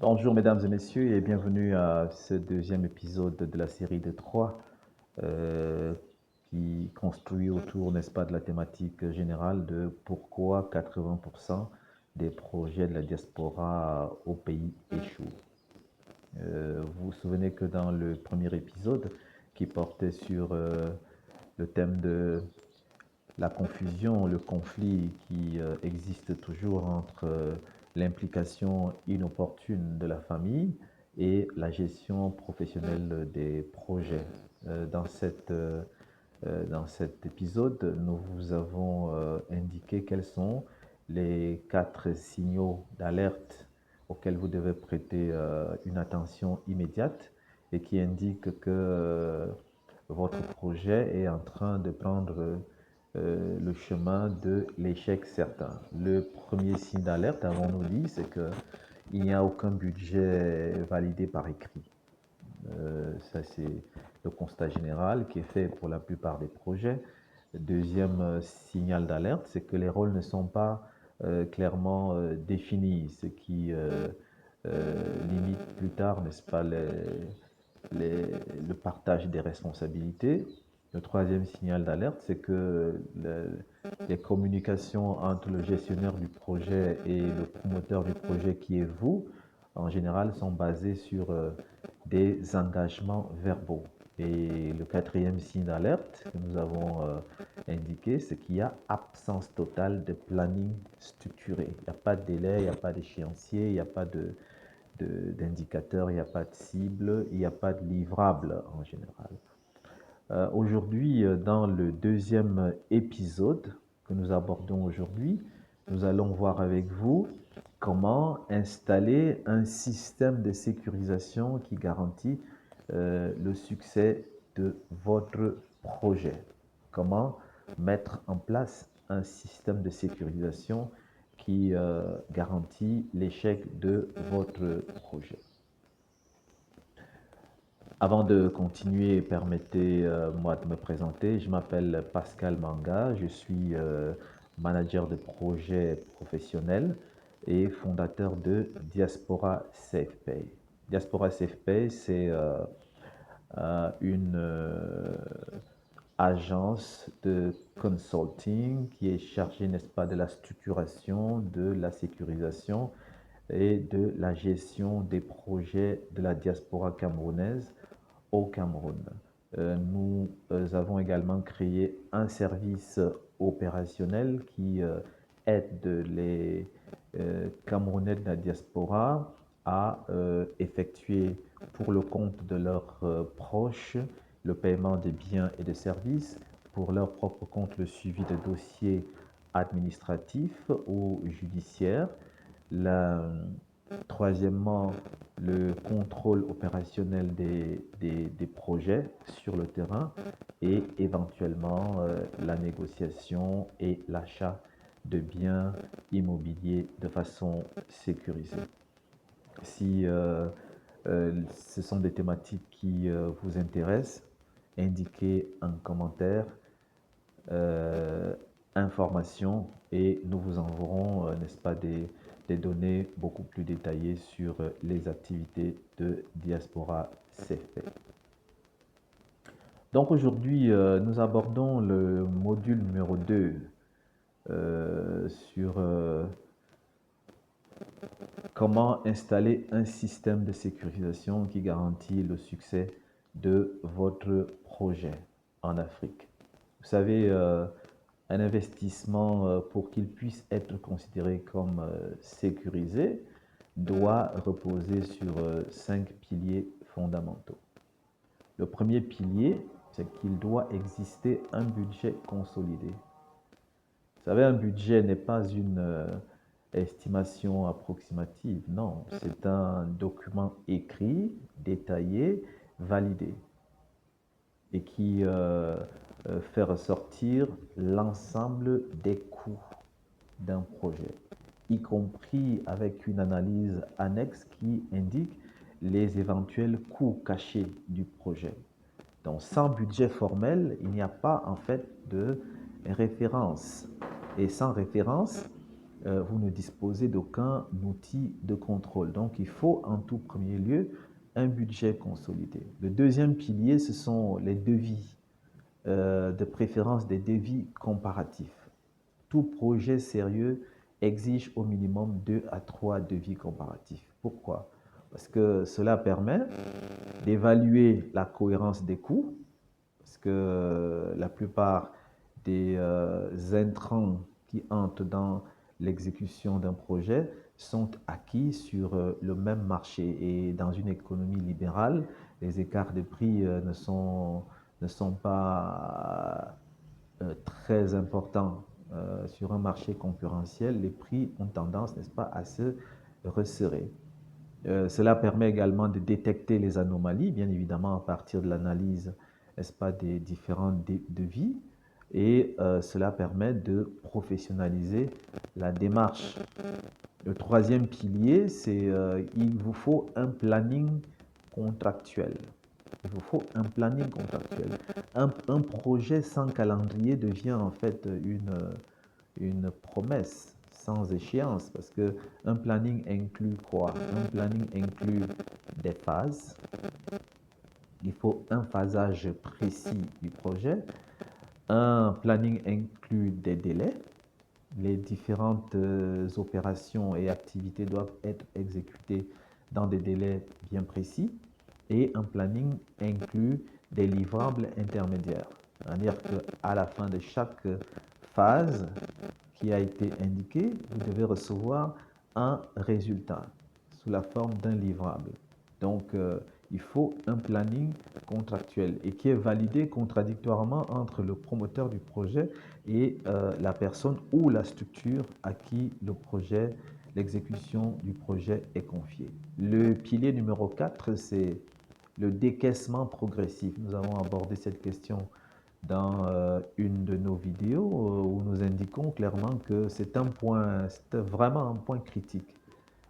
Bonjour mesdames et messieurs et bienvenue à ce deuxième épisode de la série de trois euh, qui construit autour, n'est-ce pas, de la thématique générale de pourquoi 80% des projets de la diaspora au pays échouent. Vous vous souvenez que dans le premier épisode qui portait sur le thème de la confusion, le conflit qui existe toujours entre l'implication inopportune de la famille et la gestion professionnelle des projets. Dans cet épisode, nous vous avons indiqué quels sont les quatre signaux d'alerte auxquels vous devez prêter une attention immédiate et qui indiquent que votre projet est en train de prendre le chemin de l'échec certain. Le premier signe d'alerte, avons-nous dit, c'est qu'il n'y a aucun budget validé par écrit. Ça, c'est le constat général qui est fait pour la plupart des projets. Le deuxième signal d'alerte, c'est que les rôles ne sont pas clairement définis, ce qui limite plus tard, n'est-ce pas, le partage des responsabilités. Le troisième signal d'alerte, c'est que les communications entre le gestionnaire du projet et le promoteur du projet qui est vous, en général, sont basées sur des engagements verbaux. Et le quatrième signe d'alerte que nous avons indiqué, c'est qu'il y a absence totale de planning structuré. Il n'y a pas de délai, il n'y a pas d'échéancier, il n'y a pas d'indicateurs, il n'y a pas de cible, il n'y a pas de livrable en général. Aujourd'hui, dans le deuxième épisode que nous abordons aujourd'hui, nous allons voir avec vous comment installer un système de sécurisation qui garantit le succès de votre projet. Comment mettre en place un système de sécurisation qui garantit l'échec de votre projet. Avant de continuer, permettez-moi de me présenter. Je m'appelle Pascal Manga, je suis manager de projet professionnel et fondateur de Diaspora SafePay. Diaspora SafePay, c'est une agence de consulting qui est chargée, n'est-ce pas, de la structuration, de la sécurisation et de la gestion des projets de la diaspora camerounaise au Cameroun. Nous avons également créé un service opérationnel qui aide les Camerounais de la diaspora à effectuer pour le compte de leurs proches le paiement des biens et des services, pour leur propre compte le suivi de dossiers administratifs ou judiciaires. La, Troisièmement, le contrôle opérationnel des projets sur le terrain et éventuellement la négociation et l'achat de biens immobiliers de façon sécurisée. Si ce sont des thématiques qui vous intéressent, indiquez un commentaire, information et nous vous enverrons, n'est-ce pas, des données beaucoup plus détaillées sur les activités de Diaspora CFP. Donc aujourd'hui, nous abordons le module numéro 2 sur comment installer un système de sécurisation qui garantit le succès de votre projet en Afrique. Vous savez, un investissement, pour qu'il puisse être considéré comme sécurisé, doit reposer sur 5 piliers fondamentaux. Le premier pilier, c'est qu'il doit exister un budget consolidé. Vous savez, un budget n'est pas une estimation approximative, non, c'est un document écrit, détaillé, validé et qui fait ressortir l'ensemble des coûts d'un projet, y compris avec une analyse annexe qui indique les éventuels coûts cachés du projet. Donc, sans budget formel, il n'y a pas en fait de référence. Et sans référence, vous ne disposez d'aucun outil de contrôle. Donc, il faut en tout premier lieu un budget consolidé. Le deuxième pilier, ce sont les devis, de préférence des devis comparatifs. Tout projet sérieux exige au minimum 2 à 3 devis comparatifs. Pourquoi? Parce que cela permet d'évaluer la cohérence des coûts, parce que la plupart des intrants qui entrent dans l'exécution d'un projet sont acquis sur le même marché. Et dans une économie libérale, les écarts de prix ne sont pas très importants. Sur un marché concurrentiel, les prix ont tendance, n'est-ce pas, à se resserrer. Cela permet également de détecter les anomalies, bien évidemment, à partir de l'analyse, n'est-ce pas, des différents devis. Et cela permet de professionnaliser la démarche. Le troisième pilier, c'est il vous faut un planning contractuel. Il vous faut un planning contractuel. Un projet sans calendrier devient en fait une promesse sans échéance, parce que un planning inclut quoi? Un planning inclut des phases. Il faut un phasage précis du projet. Un planning inclut des délais. Les différentes opérations et activités doivent être exécutées dans des délais bien précis. Et un planning inclut des livrables intermédiaires. C'est-à-dire qu'à la fin de chaque phase qui a été indiquée, vous devez recevoir un résultat sous la forme d'un livrable. Donc, il faut un planning contractuel et qui est validé contradictoirement entre le promoteur du projet et la personne ou la structure à qui le projet, l'exécution du projet est confiée. Le pilier numéro 4, c'est le décaissement progressif. Nous avons abordé cette question dans une de nos vidéos où nous indiquons clairement que c'est vraiment un point critique.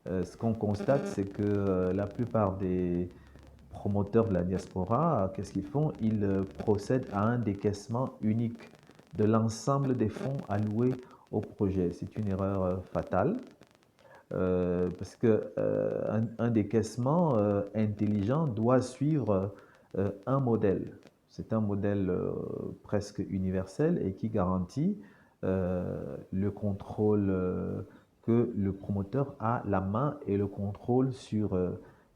Ce qu'on constate, c'est que la plupart des promoteurs de la diaspora, qu'est-ce qu'ils font? Ils procèdent à un décaissement unique de l'ensemble des fonds alloués au projet. C'est une erreur fatale. Parce que un décaissement intelligent doit suivre un modèle. C'est un modèle presque universel et qui garantit le contrôle que le promoteur a la main et le contrôle sur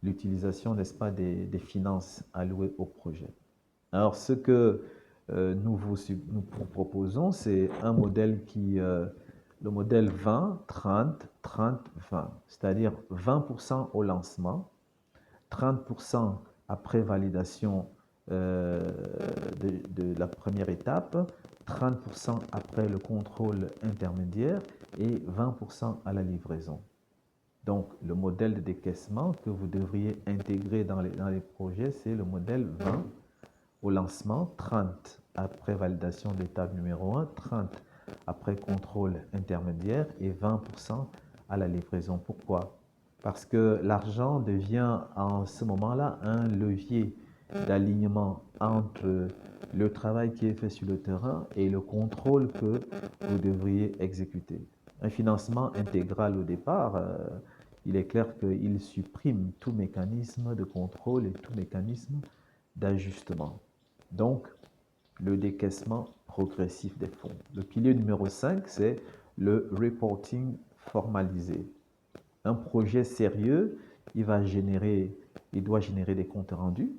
l'utilisation, n'est-ce pas, des finances allouées au projet. Alors, ce que nous proposons, c'est un modèle le modèle 20, 30, 30, 20, c'est-à-dire 20% au lancement, 30% après validation de la première étape, 30% après le contrôle intermédiaire et 20% à la livraison. Donc, le modèle de décaissement que vous devriez intégrer dans les projets, c'est le modèle 20 au lancement, 30 après validation de l'étape numéro 1, 30 après contrôle intermédiaire et 20% à la livraison. Pourquoi? Parce que l'argent devient en ce moment-là un levier d'alignement entre le travail qui est fait sur le terrain et le contrôle que vous devriez exécuter. Un financement intégral au départ, il est clair qu'il supprime tout mécanisme de contrôle et tout mécanisme d'ajustement. Donc, le décaissement progressif des fonds. Le pilier numéro 5, c'est le reporting formalisé. Un projet sérieux, il doit générer des comptes rendus,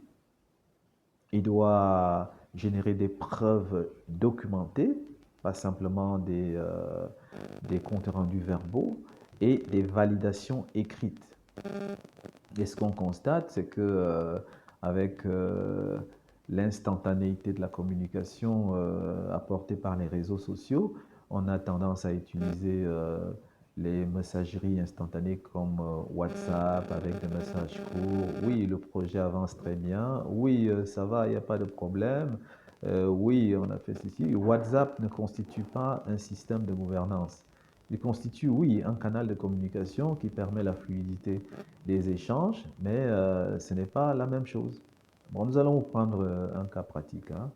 il doit générer des preuves documentées, pas simplement des comptes rendus verbaux, et des validations écrites. Et ce qu'on constate, c'est que avec l'instantanéité de la communication apportée par les réseaux sociaux, on a tendance à utiliser les messageries instantanées comme WhatsApp avec des messages courts. Oui, le projet avance très bien. Oui, ça va, il n'y a pas de problème. Oui, on a fait ceci. WhatsApp ne constitue pas un système de gouvernance. Il constitue, oui, un canal de communication qui permet la fluidité des échanges, mais ce n'est pas la même chose. Bon, nous allons prendre un cas pratique. Hein.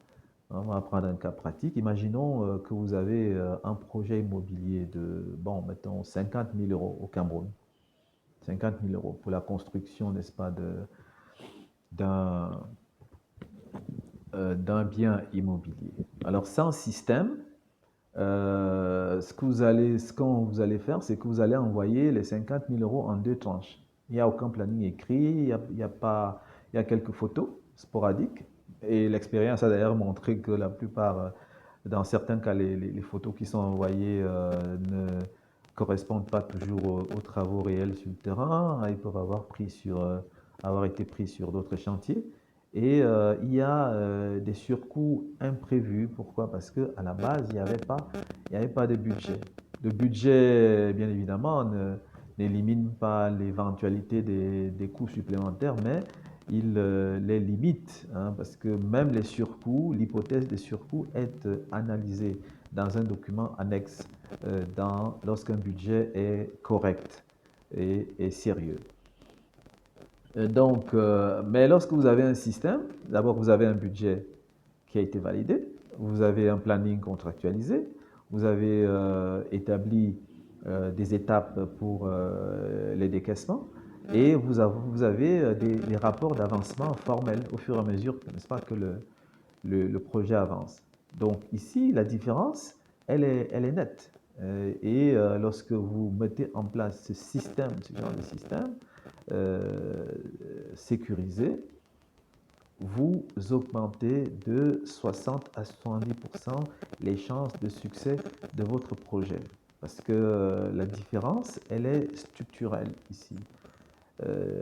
On va prendre un cas pratique. Imaginons que vous avez un projet immobilier de, bon, mettons 50 000 euros au Cameroun. 50 000 euros pour la construction, n'est-ce pas, d'un d'un bien immobilier. Alors, sans système, ce que vous allez faire, c'est que vous allez envoyer les 50 000 euros en deux tranches. Il n'y a aucun planning écrit, il y a pas, il y a quelques photos sporadiques. Et l'expérience a d'ailleurs montré que la plupart, dans certains cas, les photos qui sont envoyées ne correspondent pas toujours aux travaux réels sur le terrain. Ils peuvent avoir été pris sur d'autres chantiers. Et il y a des surcoûts imprévus. Pourquoi? Parce qu'à la base, il n'y avait pas de budget. Le budget, bien évidemment, n'élimine pas l'éventualité des coûts supplémentaires, mais il les limite, hein, parce que même les surcoûts, l'hypothèse des surcoûts est analysée dans un document annexe lorsqu'un budget est correct et sérieux. Mais lorsque vous avez un système, d'abord vous avez un budget qui a été validé, vous avez un planning contractualisé, vous avez établi des étapes pour les décaissements et vous avez des rapports d'avancement formels au fur et à mesure, n'est-ce pas, que le projet avance. Donc ici, la différence, elle est nette. Lorsque vous mettez en place ce système, ce genre de système, euh, sécurisé, vous augmentez de 60 à 70% les chances de succès de votre projet. Parce que la différence, elle est structurelle ici.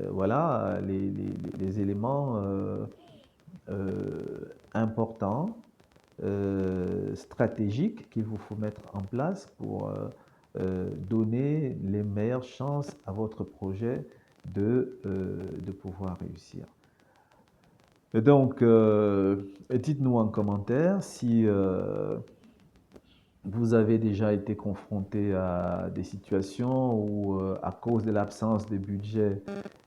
Voilà les éléments importants, stratégiques qu'il vous faut mettre en place pour donner les meilleures chances à votre projet de pouvoir réussir. Et donc, dites-nous en commentaire si vous avez déjà été confronté à des situations où, à cause de l'absence de budget,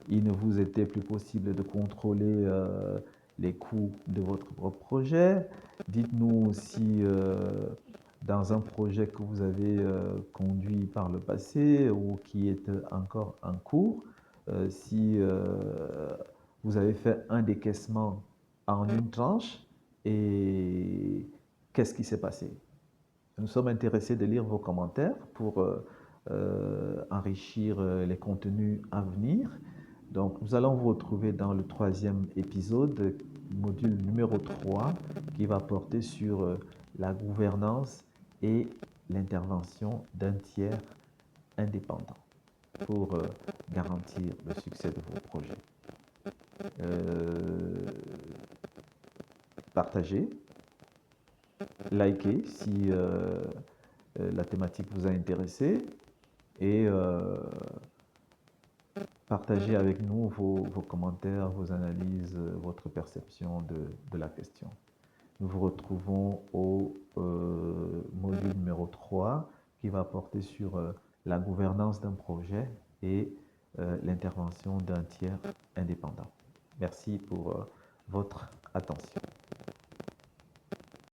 il ne vous était plus possible de contrôler les coûts de votre propre projet. Dites-nous aussi dans un projet que vous avez conduit par le passé ou qui est encore en cours, si vous avez fait un décaissement en une tranche et qu'est-ce qui s'est passé? Nous sommes intéressés de lire vos commentaires pour enrichir les contenus à venir. Donc, nous allons vous retrouver dans le troisième épisode, module numéro 3, qui va porter sur la gouvernance et l'intervention d'un tiers indépendant pour garantir le succès de vos projets. Partagez, likez si la thématique vous a intéressé et partagez avec nous vos commentaires, vos analyses, votre perception de la question. Nous vous retrouvons au module numéro 3 qui va porter sur la gouvernance d'un projet et l'intervention d'un tiers indépendant. Merci pour votre attention.